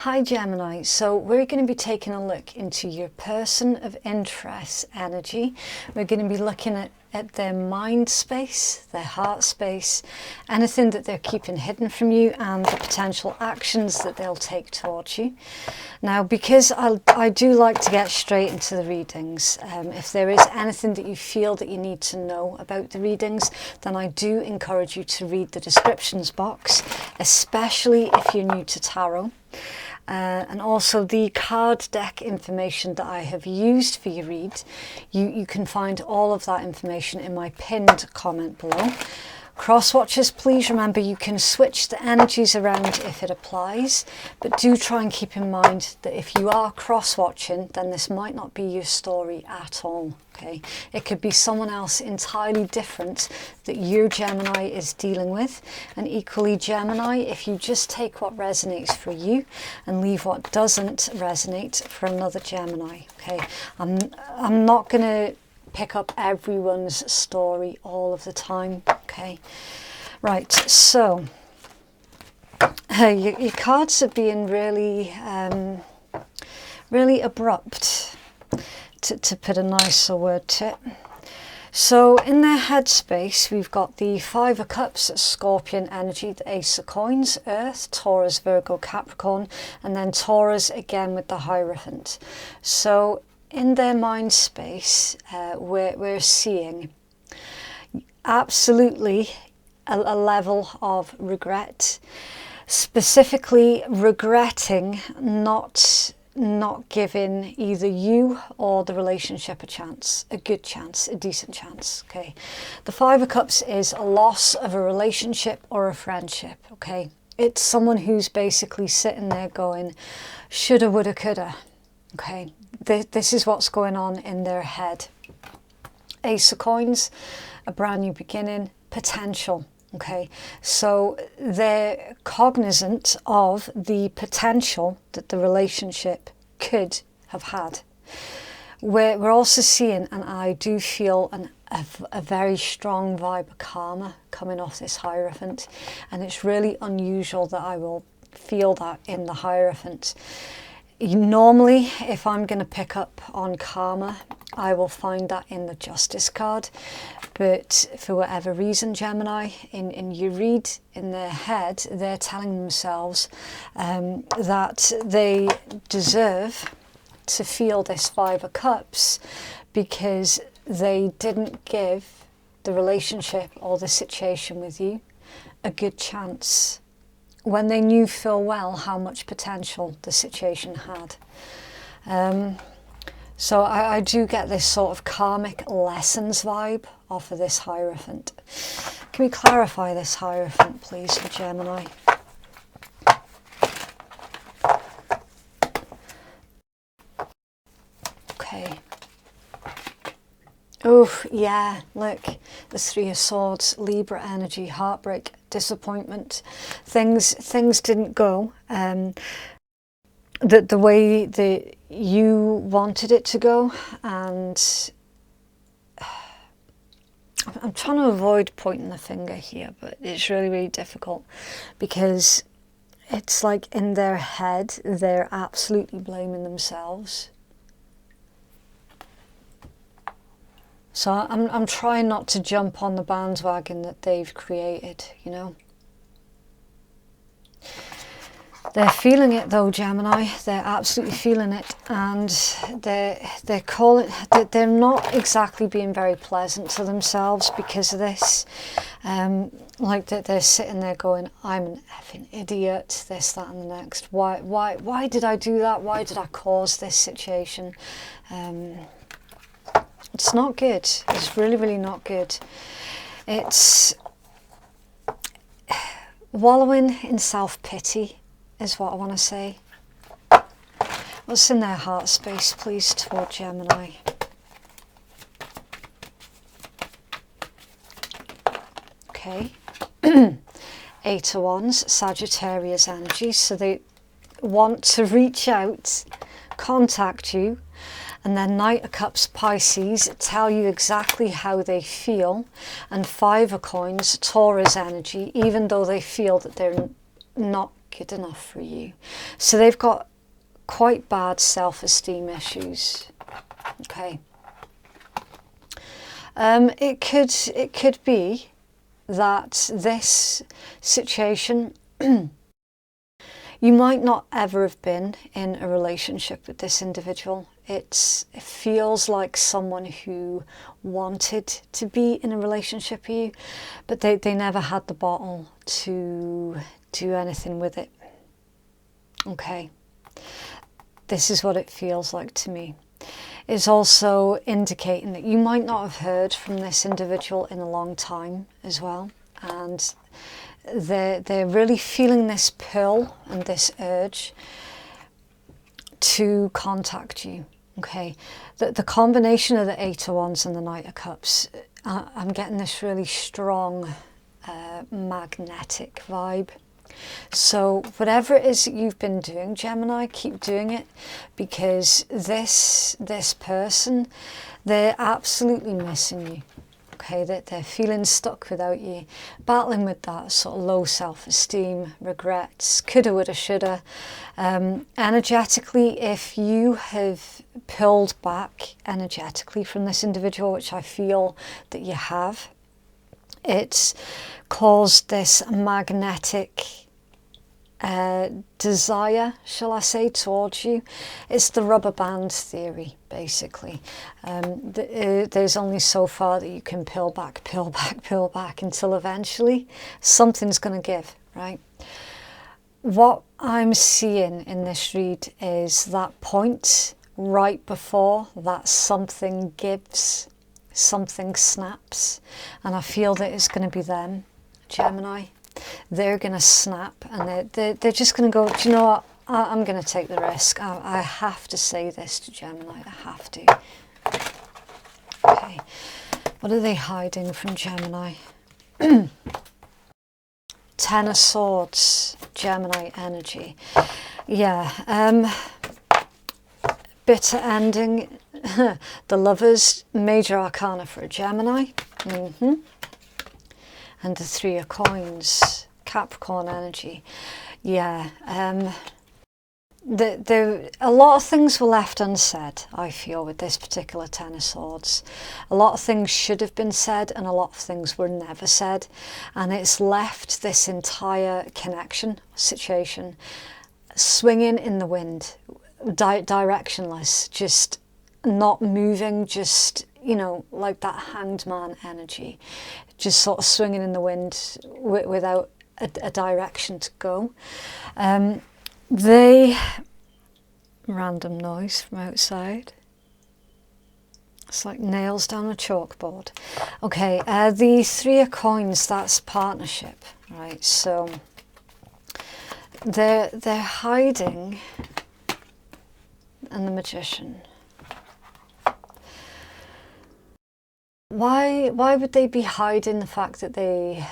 Hi Gemini, so we're going to be taking a look into your person of interest energy. We're going to be looking at their mind space, their heart space, anything that they're keeping hidden from you and the potential actions that they'll take towards you. Now, because I do like to get straight into the readings, if there is anything that you feel that you need to know about the readings, then I do encourage you to read the descriptions box, especially if you're new to tarot. And also the card deck information that I have used for your read. You can find all of that information in my pinned comment below. Cross watchers, please remember you can switch the energies around if it applies, but do try and keep in mind that if you are cross watching, then this might not be your story at all. Okay, it could be someone else entirely different that your Gemini is dealing with. And equally, Gemini, if you just take what resonates for you and leave what doesn't resonate for another Gemini. Okay, I'm not gonna pick up everyone's story all of the time. Okay, right, so your cards are being really really abrupt, to put a nicer word to it. So in their headspace, we've got the Five of Cups, Scorpion energy, the Ace of Coins, Earth, Taurus, Virgo, Capricorn, and then Taurus again with the Hierophant. So in their mind space, we're seeing absolutely a level of regret, specifically regretting not giving either you or the relationship a chance, a good chance, a decent chance. Okay, the Five of Cups is a loss of a relationship or a friendship. Okay, it's someone who's basically sitting there going shoulda, woulda, coulda. Okay, this is what's going on in their head. Ace of Coins, a brand new beginning, potential. Okay, so they're cognizant of the potential that the relationship could have had. We're also seeing, and I do feel a very strong vibe of karma coming off this Hierophant, and it's really unusual that I will feel that in the Hierophant. Normally, if I'm going to pick up on karma, I will find that in the Justice card. But for whatever reason, Gemini, in your read, in their head, they're telling themselves that they deserve to feel this Five of Cups because they didn't give the relationship or the situation with you a good chance, when they knew full well how much potential the situation had. So I do get this sort of karmic lessons vibe off of this Hierophant. Can we clarify this Hierophant, please, for Gemini? Okay. Oh, yeah, look, the Three of Swords, Libra energy, heartbreak, disappointment. Things didn't go the way that you wanted it to go, and I'm trying to avoid pointing the finger here, but it's really, really difficult because it's like in their head, they're absolutely blaming themselves. So I'm trying not to jump on the bandwagon that they've created, you know. They're feeling it though, Gemini. They're absolutely feeling it, and they're not exactly being very pleasant to themselves because of this. Like that they're sitting there going, I'm an effing idiot, this, that and the next. Why did I do that? Why did I cause this situation? It's not good. It's really, really not good. It's wallowing in self-pity is what I want to say. What's in their heart space, please, toward Gemini? Okay. Eight of Wands, Sagittarius energy. So they want to reach out, contact you, and then Knight of Cups, Pisces, tell you exactly how they feel. And Five of Coins, Taurus energy, even though they feel that they're not good enough for you. So they've got quite bad self-esteem issues. Okay. It could be that this situation, you might not ever have been in a relationship with this individual. It feels like someone who wanted to be in a relationship with you, but they never had the bottle to do anything with it. Okay. This is what it feels like to me. It's also indicating that you might not have heard from this individual in a long time as well, and they're really feeling this pull and this urge to contact you. Okay, the combination of the Eight of Wands and the Knight of Cups, I'm getting this really strong magnetic vibe. So whatever it is that you've been doing, Gemini, keep doing it, because this person, they're absolutely missing you. Okay, that they're feeling stuck without you, battling with that sort of low self-esteem, regrets, coulda, woulda, shoulda. Energetically, if you have pulled back energetically from this individual, which I feel that you have, it's caused this magnetic desire, shall I say, towards you. It's the rubber band theory, basically. There's only so far that you can peel back until eventually something's going to give, right? What I'm seeing in this read is that point right before that something gives, something snaps, and I feel that it's going to be them, Gemini. They're going to snap, and they're just going to go, do you know what, I'm going to take the risk. I have to say this to Gemini, I have to. Okay, what are they hiding from Gemini? Ten of Swords, Gemini energy. Yeah, bitter ending. The Lovers, major arcana for a Gemini. And the Three of Coins, Capricorn energy. Yeah, a lot of things were left unsaid, I feel, with this particular Ten of Swords. A lot of things should have been said, and a lot of things were never said. And it's left this entire connection situation swinging in the wind, directionless, just not moving, just, you know, like that Hanged Man energy, just sort of swinging in the wind without a direction to go. Random noise from outside. It's like nails down a chalkboard. Okay, the Three of Coins, that's partnership, right? So they're hiding, and the Magician. Why would they be hiding the fact that they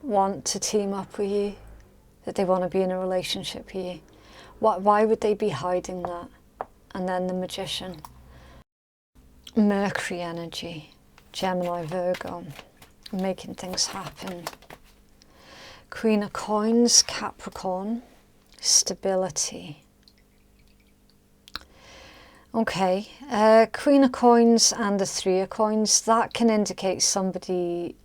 want to team up with you, that they want to be in a relationship with you? Why would they be hiding that? And then the Magician. Mercury energy, Gemini, Virgo, making things happen. Queen of Coins, Capricorn, stability. Okay, Queen of Coins and the Three of Coins, that can indicate somebody,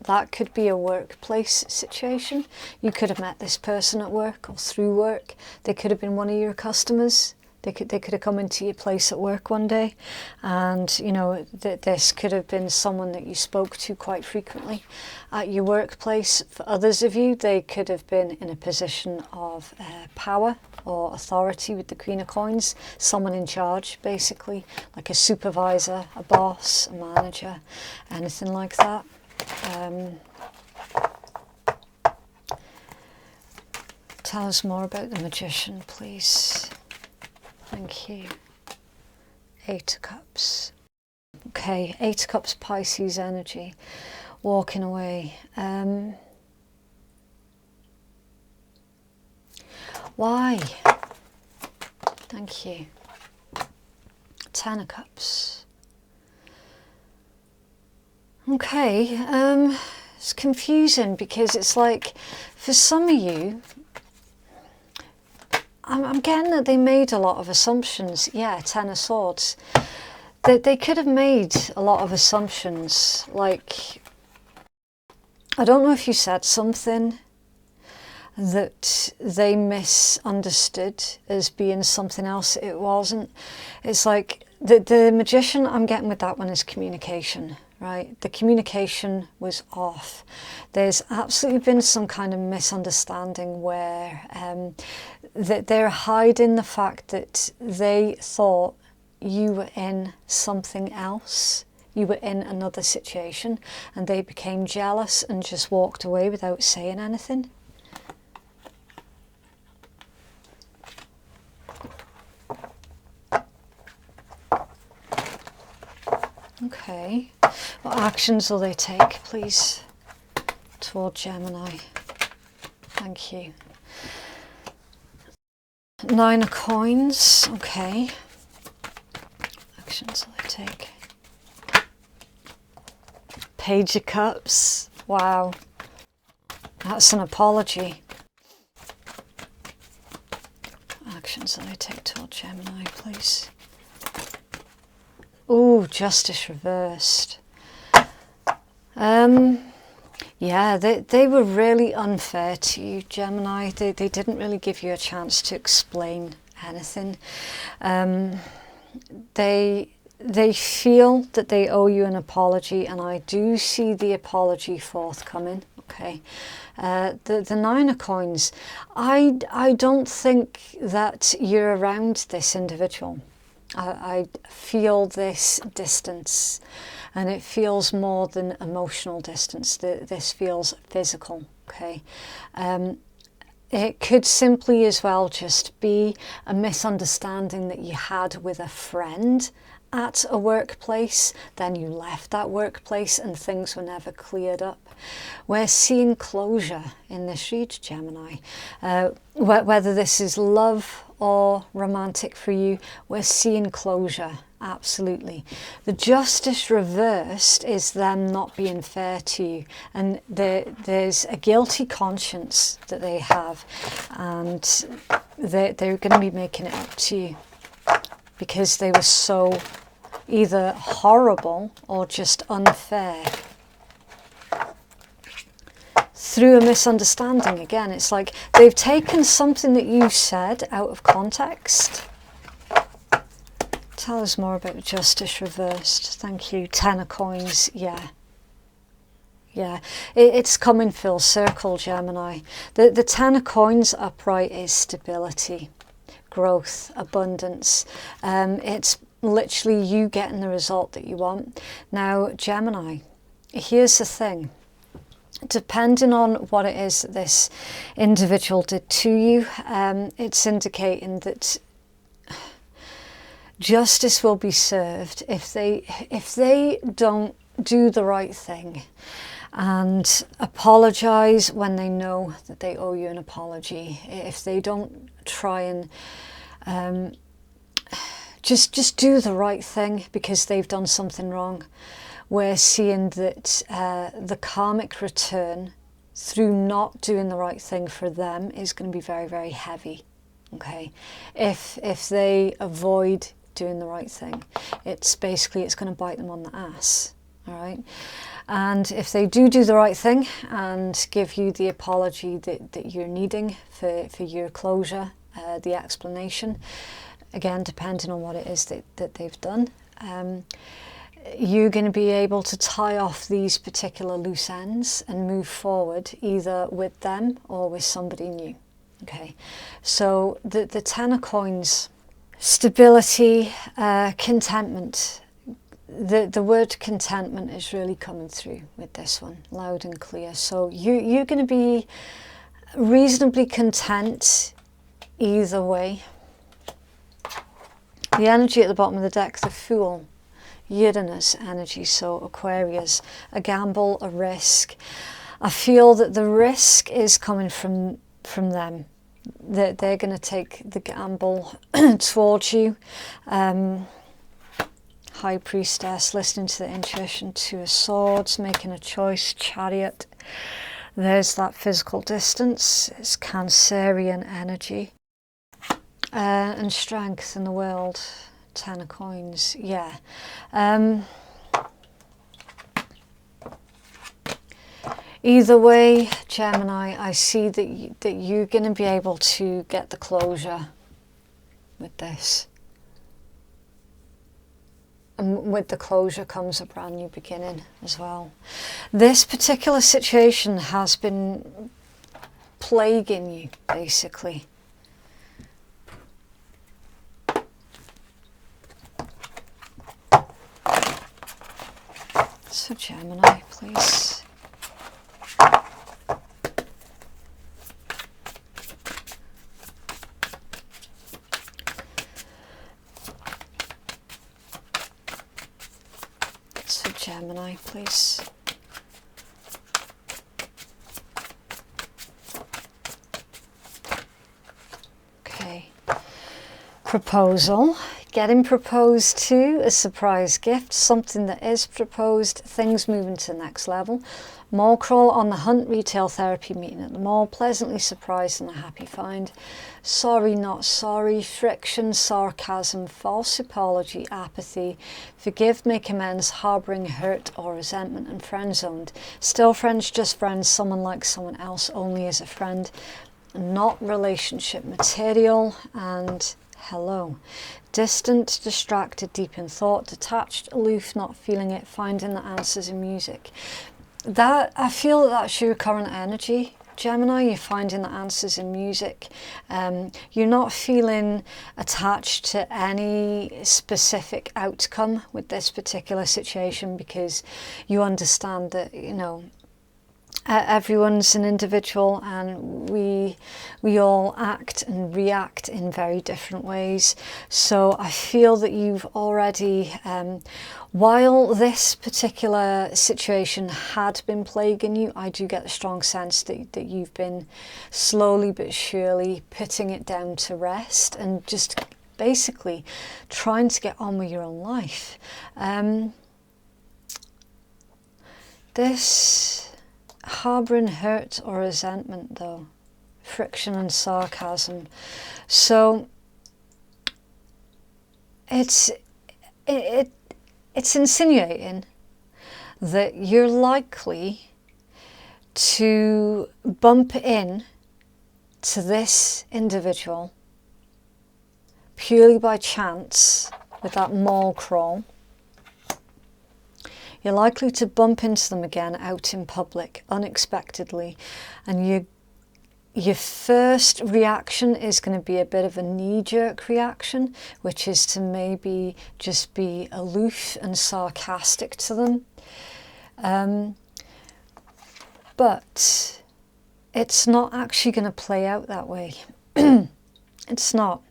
that could be a workplace situation. You could have met this person at work or through work. They could have been one of your customers. They could have come into your place at work one day, and you know this could have been someone that you spoke to quite frequently at your workplace. For others of you, they could have been in a position of power or authority with the Queen of Coins, someone in charge, basically, like a supervisor, a boss, a manager, anything like that. Tell us more about the Magician, please. Thank you. Eight of Cups. Okay, Eight of Cups, Pisces energy. Walking away. Why? Thank you. Ten of Cups. Okay, It's confusing because it's like, for some of you, I'm getting that they made a lot of assumptions. Yeah, Ten of Swords. They could have made a lot of assumptions. Like, I don't know if you said something that they misunderstood as being something else it wasn't. It's like, the Magician I'm getting with that one is communication. Right, the communication was off. There's absolutely been some kind of misunderstanding where that they're hiding the fact that they thought you were in something else. You were in another situation, and they became jealous and just walked away without saying anything. Okay, what actions will they take, please, toward Gemini? Thank you. Nine of Coins, okay. Actions will they take? Page of Cups, wow. That's an apology. Actions will they take toward Gemini, please? Oh, Justice reversed. Yeah, they were really unfair to you, Gemini. They didn't really give you a chance to explain anything. They feel that they owe you an apology, and I do see the apology forthcoming. Okay, the Nine of Coins. I don't think that you're around this individual. I feel this distance, and it feels more than emotional distance. This feels physical, okay? It could simply as well just be a misunderstanding that you had with a friend at a workplace, then you left that workplace and things were never cleared up. We're seeing closure in this read, Gemini. Whether this is love or romantic for you, we're seeing closure, absolutely. The Justice reversed is them not being fair to you, and there's a guilty conscience that they have, and they're going to be making it up to you because they were so either horrible or just unfair through a misunderstanding. Again, it's like they've taken something that you said out of context. Tell us more about Justice reversed. Thank you. Ten of Coins. Yeah. Yeah, it's coming full circle, Gemini. The Ten of Coins upright is stability, growth, abundance. It's literally you getting the result that you want. Now, Gemini, here's the thing. Depending on what it is that this individual did to you, it's indicating that justice will be served if they don't do the right thing and apologize when they know that they owe you an apology. If they don't try and just do the right thing because they've done something wrong, we're seeing that the karmic return through not doing the right thing for them is going to be very, very heavy. Okay, if they avoid doing the right thing, it's going to bite them on the ass. All right, and if they do the right thing and give you the apology that you're needing for your closure, the explanation, again depending on what it is that they've done, you're going to be able to tie off these particular loose ends and move forward either with them or with somebody new. Okay, so the Ten of Coins, stability, contentment. The word contentment is really coming through with this one, loud and clear. So you're going to be reasonably content either way. The energy at the bottom of the deck, the Fool, Uranus energy, so Aquarius, a gamble, a risk. I feel that the risk is coming from them. They're going to take the gamble towards you. High Priestess, listening to the intuition. Two of Swords, making a choice. Chariot. There's that physical distance. It's Cancerian energy. And strength in the world. Ten of Coins. Yeah. Either way, Gemini, I see that you're going to be able to get the closure with this. And with the closure comes a brand new beginning as well. This particular situation has been plaguing you, basically. So Gemini, please. So Gemini, please. Okay. Proposal. Getting proposed to, a surprise gift, something that is proposed, things moving to the next level. Mall crawl on the hunt, retail therapy meeting at the mall, pleasantly surprised and a happy find. Sorry, not sorry, friction, sarcasm, false apology, apathy, forgive, make amends, harbouring hurt or resentment, and friend zoned. Still friends, just friends, someone likes someone else only as a friend, not relationship material, and hello. Distant, distracted, deep in thought, detached, aloof, not feeling it, finding the answers in music. That, I feel that's your current energy, Gemini. You're finding the answers in music. You're not feeling attached to any specific outcome with this particular situation, because you understand that, you know, everyone's an individual, and we all act and react in very different ways. So I feel that you've already, while this particular situation had been plaguing you, I do get the strong sense that you've been slowly but surely putting it down to rest and just basically trying to get on with your own life. This harbouring hurt or resentment, though, friction and sarcasm. So it's insinuating that you're likely to bump in to this individual purely by chance with that mall crawl. You're likely to bump into them again out in public unexpectedly, and your first reaction is going to be a bit of a knee-jerk reaction, which is to maybe just be aloof and sarcastic to them. But it's not actually going to play out that way. It's not,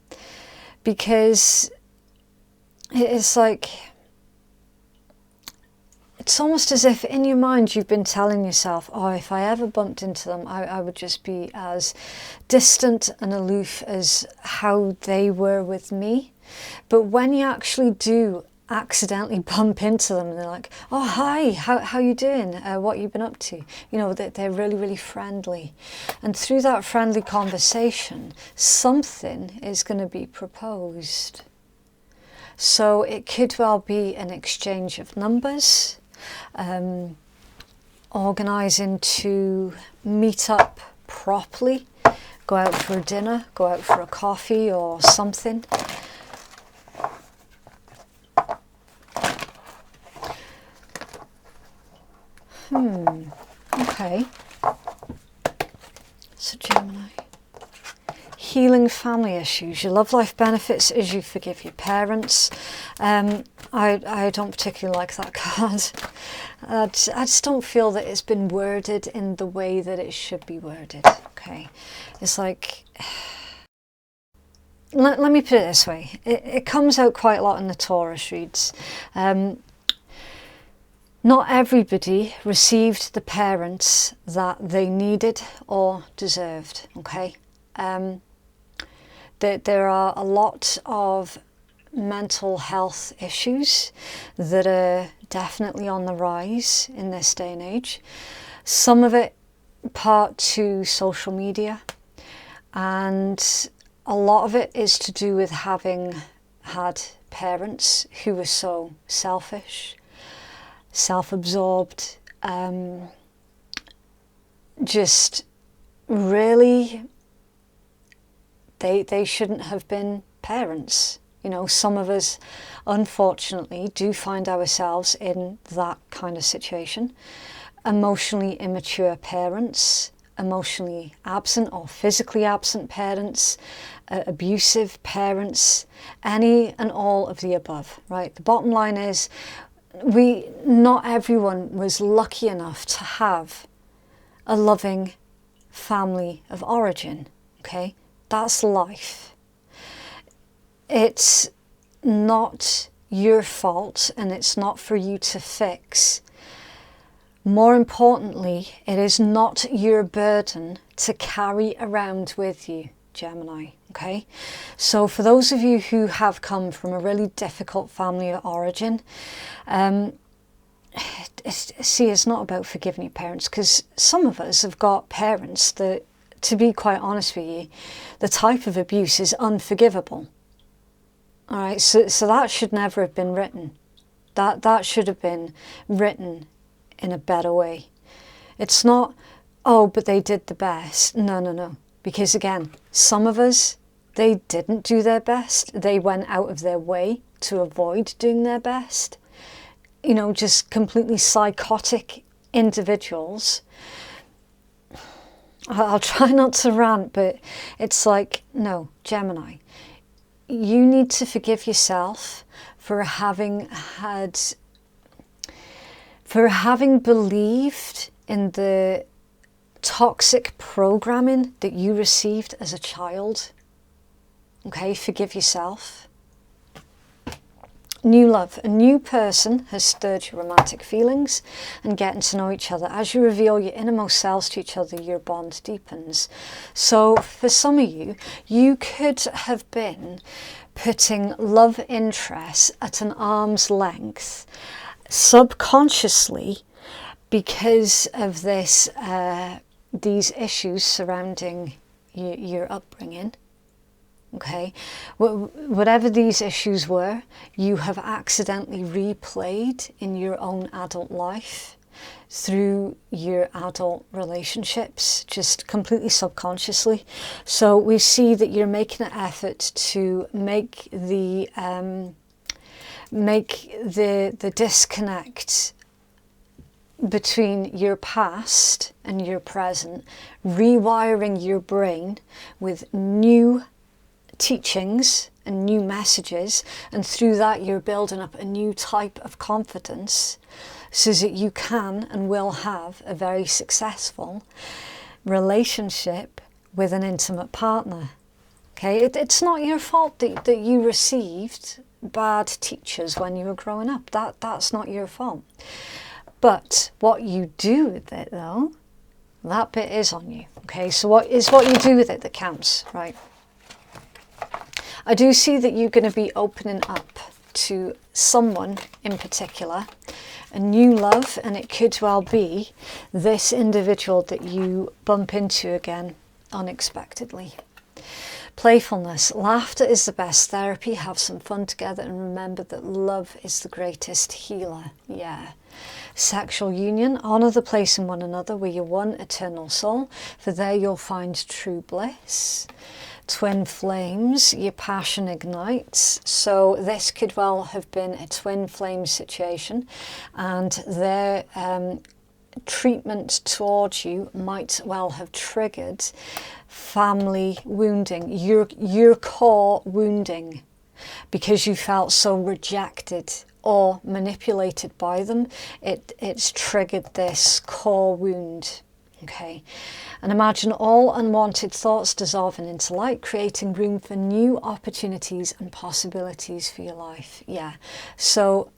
because it's like, it's almost as if in your mind you've been telling yourself, oh, if I ever bumped into them, I would just be as distant and aloof as how they were with me. But when you actually do accidentally bump into them and they're like, oh, hi, how you doing? What you been up to? You know, they're really, really friendly. And through that friendly conversation, something is going to be proposed. So it could well be an exchange of numbers, organising to meet up properly, go out for a dinner, go out for a coffee or something. Okay. So Gemini. Healing family issues. Your love life benefits as you forgive your parents. I don't particularly like that card. I just don't feel that it's been worded in the way that it should be worded. Okay. It's like, let me put it this way. It comes out quite a lot in the Taurus reads. Not everybody received the parents that they needed or deserved, okay? There are a lot of mental health issues that are definitely on the rise in this day and age. Some of it part to social media, and a lot of it is to do with having had parents who were so selfish, self-absorbed, just really, they shouldn't have been parents. You know, some of us unfortunately do find ourselves in that kind of situation. Emotionally immature parents, emotionally absent or physically absent parents, abusive parents, any and all of the above, right? The bottom line is, not everyone was lucky enough to have a loving family of origin, okay? That's life. It's not your fault, and it's not for you to fix. More importantly, it is not your burden to carry around with you, Gemini, okay? So for those of you who have come from a really difficult family of origin, it's not about forgiving your parents, because some of us have got parents that, to be quite honest with you, the type of abuse is unforgivable. All right, so that should never have been written. That should have been written in a better way. It's not, oh, but they did the best. No. Because again, some of us, they didn't do their best. They went out of their way to avoid doing their best. You know, just completely psychotic individuals. I'll try not to rant, but it's like, no, Gemini, you need to forgive yourself for having believed in the toxic programming that you received as a child. Okay, forgive yourself. New love. A new person has stirred your romantic feelings and getting to know each other. As you reveal your innermost selves to each other, your bond deepens. So for some of you, you could have been putting love interest at an arm's length subconsciously because of these issues surrounding your upbringing. Okay, whatever these issues were, you have accidentally replayed in your own adult life through your adult relationships, just completely subconsciously. So we see that you're making an effort to make the disconnect between your past and your present, rewiring your brain with new teachings and new messages, and through that you're building up a new type of confidence so that you can and will have a very successful relationship with an intimate partner. Okay, it's not your fault that you received bad teachers when you were growing up. That's not your fault. But what you do with it, though, that bit is on you. Okay, so what you do with it that counts, right? I do see that you're going to be opening up to someone in particular, a new love, and it could well be this individual that you bump into again unexpectedly. Playfulness. Laughter is the best therapy. Have some fun together and remember that love is the greatest healer. Yeah. Sexual union. Honour the place in one another where you're one eternal soul, for there you'll find true bliss. Twin flames, your passion ignites. So this could well have been a twin flame situation, and their treatment towards you might well have triggered family wounding, your core wounding, because you felt so rejected or manipulated by them. It's triggered this core wound. Okay, and imagine all unwanted thoughts dissolving into light, creating room for new opportunities and possibilities for your life. Yeah, so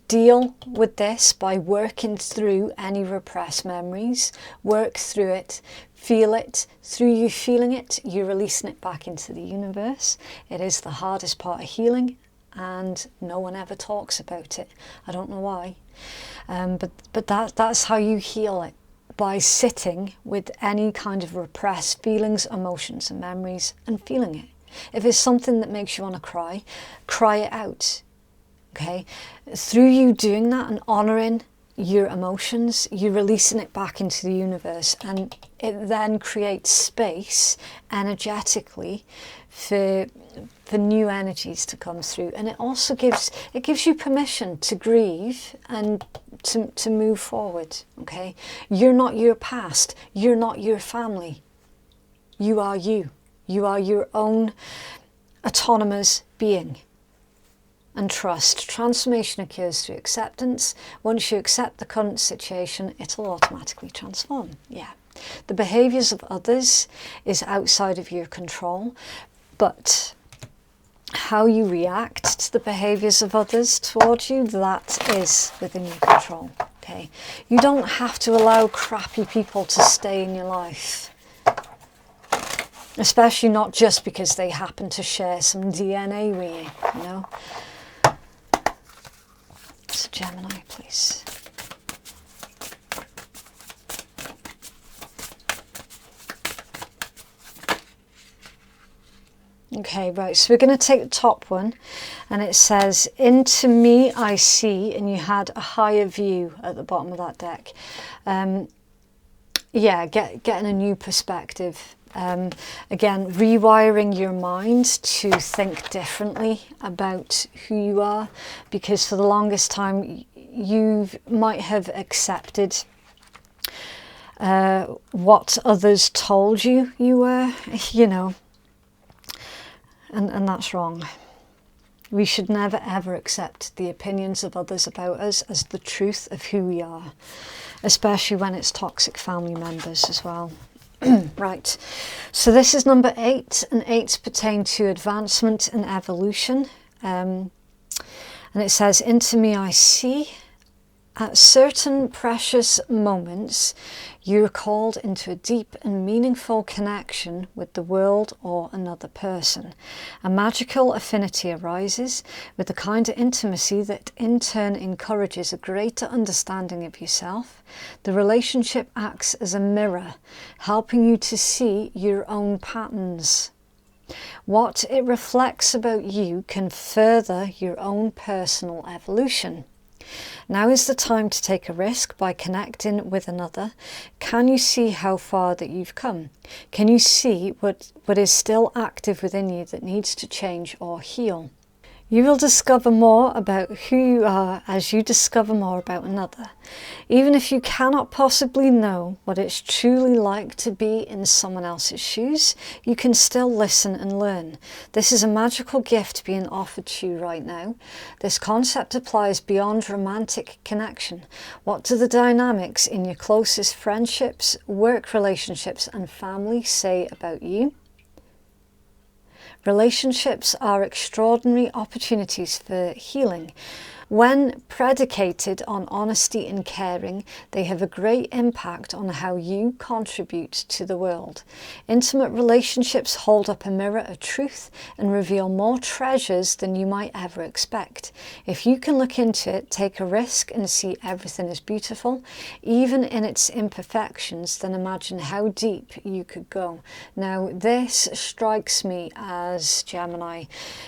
deal with this by working through any repressed memories. Work through it, feel it. Through you feeling it, you're releasing it back into the universe. It is the hardest part of healing, and no one ever talks about it. I don't know why, but that's how you heal it, by sitting with any kind of repressed feelings, emotions and memories and feeling it. If it's something that makes you want to cry it out. Okay, through you doing that and honouring your emotions, you're releasing it back into the universe, and it then creates space energetically for new energies to come through. And it also gives you permission to grieve and to move forward. Okay, you're not your past, you're not your family, you are you. You are your own autonomous being. And trust. Transformation occurs through acceptance. Once you accept the current situation, it'll automatically transform. Yeah. The behaviours of others is outside of your control, but how you react to the behaviours of others towards you, that is within your control. Okay. You don't have to allow crappy people to stay in your life. Especially not just because they happen to share some DNA with you, you know. So Gemini, please. Okay, right, so we're going to take the top one, and it says, into me I see, and you had a higher view at the bottom of that deck. Yeah, getting a new perspective. Again, rewiring your mind to think differently about who you are, because for the longest time you might have accepted what others told you were, you know, and that's wrong. We should never ever accept the opinions of others about us as the truth of who we are, especially when it's toxic family members as well. Right, so this is number 8, and 8s pertain to advancement and evolution. And it says, into me I see. At certain precious moments, you're called into a deep and meaningful connection with the world or another person. A magical affinity arises with the kind of intimacy that in turn encourages a greater understanding of yourself. The relationship acts as a mirror, helping you to see your own patterns. What it reflects about you can further your own personal evolution. Now is the time to take a risk by connecting with another. Can you see how far that you've come? Can you see what is still active within you that needs to change or heal? You will discover more about who you are as you discover more about another. Even if you cannot possibly know what it's truly like to be in someone else's shoes, you can still listen and learn. This is a magical gift being offered to you right now. This concept applies beyond romantic connection. What do the dynamics in your closest friendships, work relationships, and family say about you? Relationships are extraordinary opportunities for healing. When predicated on honesty and caring, they have a great impact on how you contribute to the world. Intimate relationships hold up a mirror of truth and reveal more treasures than you might ever expect. If you can look into it, take a risk and see everything is beautiful, even in its imperfections, then imagine how deep you could go. Now, this strikes me as, Gemini,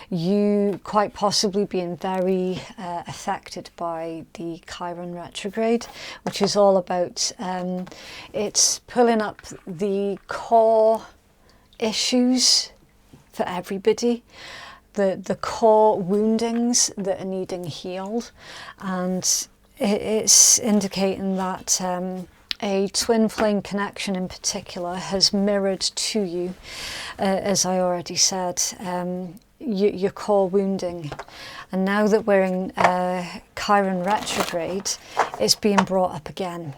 you quite possibly being very affected by the Chiron retrograde, which is all about it's pulling up the core issues for everybody, the core woundings that are needing healed, and it's indicating that a twin flame connection in particular has mirrored to you, as I already said, your core wounding. And now that we're in Chiron retrograde, it's being brought up again.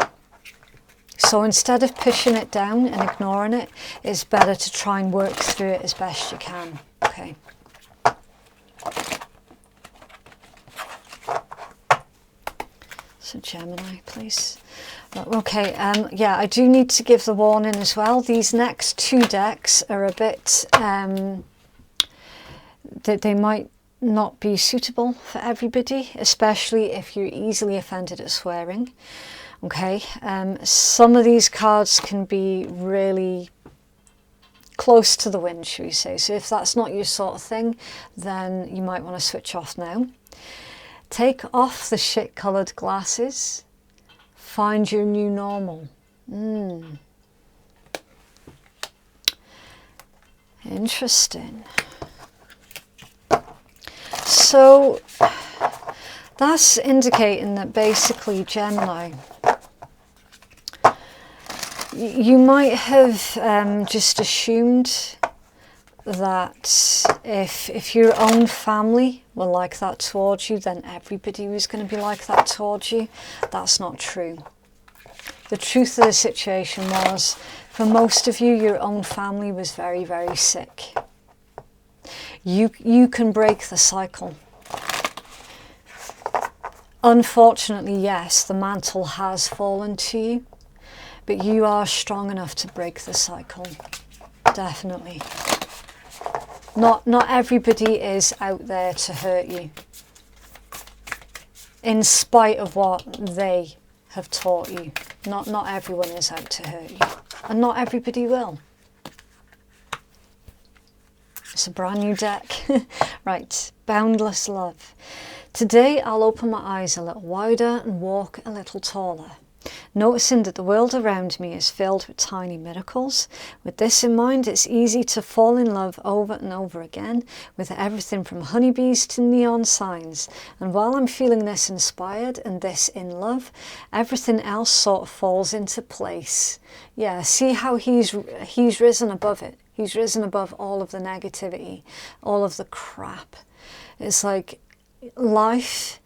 So instead of pushing it down and ignoring it, it's better to try and work through it as best you can. Okay. So Gemini, please. Okay, yeah, I do need to give the warning as well. These next 2 decks are a bit, they might not be suitable for everybody, especially if you're easily offended at swearing. Okay, some of these cards can be really close to the wind, should we say. So if that's not your sort of thing, then you might want to switch off now. Take off the shit coloured glasses. Find your new normal. Interesting. So that's indicating that basically, Gemini, you might have just assumed that if your own family were like that towards you, then everybody was going to be like that towards you. That's not true. The truth of the situation was, for most of you, your own family was very, very sick. You can break the cycle. Unfortunately, yes, the mantle has fallen to you, but you are strong enough to break the cycle. Definitely. Not everybody is out there to hurt you, in spite of what they have taught you. Not everyone is out to hurt you, and not everybody will. It's a brand new deck. Right, boundless love. Today I'll open my eyes a little wider and walk a little taller, noticing that the world around me is filled with tiny miracles. With this in mind, it's easy to fall in love over and over again with everything from honeybees to neon signs. And while I'm feeling this inspired and this in love, everything else sort of falls into place. Yeah, see how he's risen above it. He's risen above all of the negativity, all of the crap. It's like life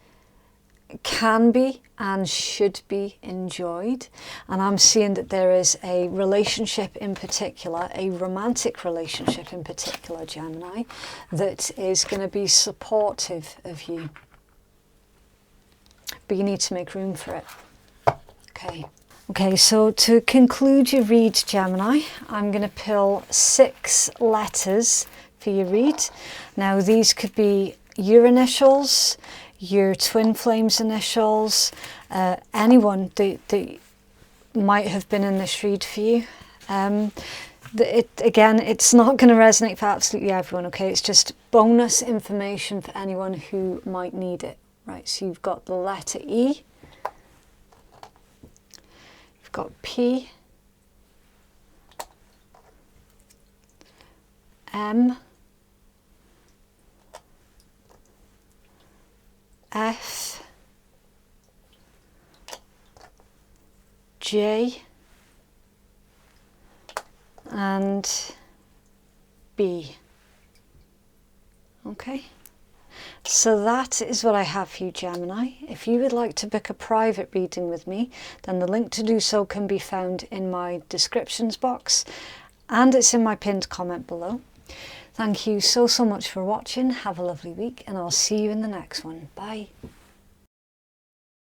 can be and should be enjoyed, and I'm seeing that there is a relationship in particular, a romantic relationship in particular, Gemini, that is going to be supportive of you, but you need to make room for it. Okay, so to conclude your read, Gemini, I'm going to pull 6 letters for your read. Now these could be your initials, your twin flames initials, anyone that might have been in this read for you. Again, it's not going to resonate for absolutely everyone, okay? It's just bonus information for anyone who might need it. Right, so you've got the letter E, you've got P, M, F, J, and B. Okay, so that is what I have for you, Gemini. If you would like to book a private reading with me, then the link to do so can be found in my descriptions box, and it's in my pinned comment below. Thank you so much for watching. Have a lovely week, and I'll see you in the next one. Bye.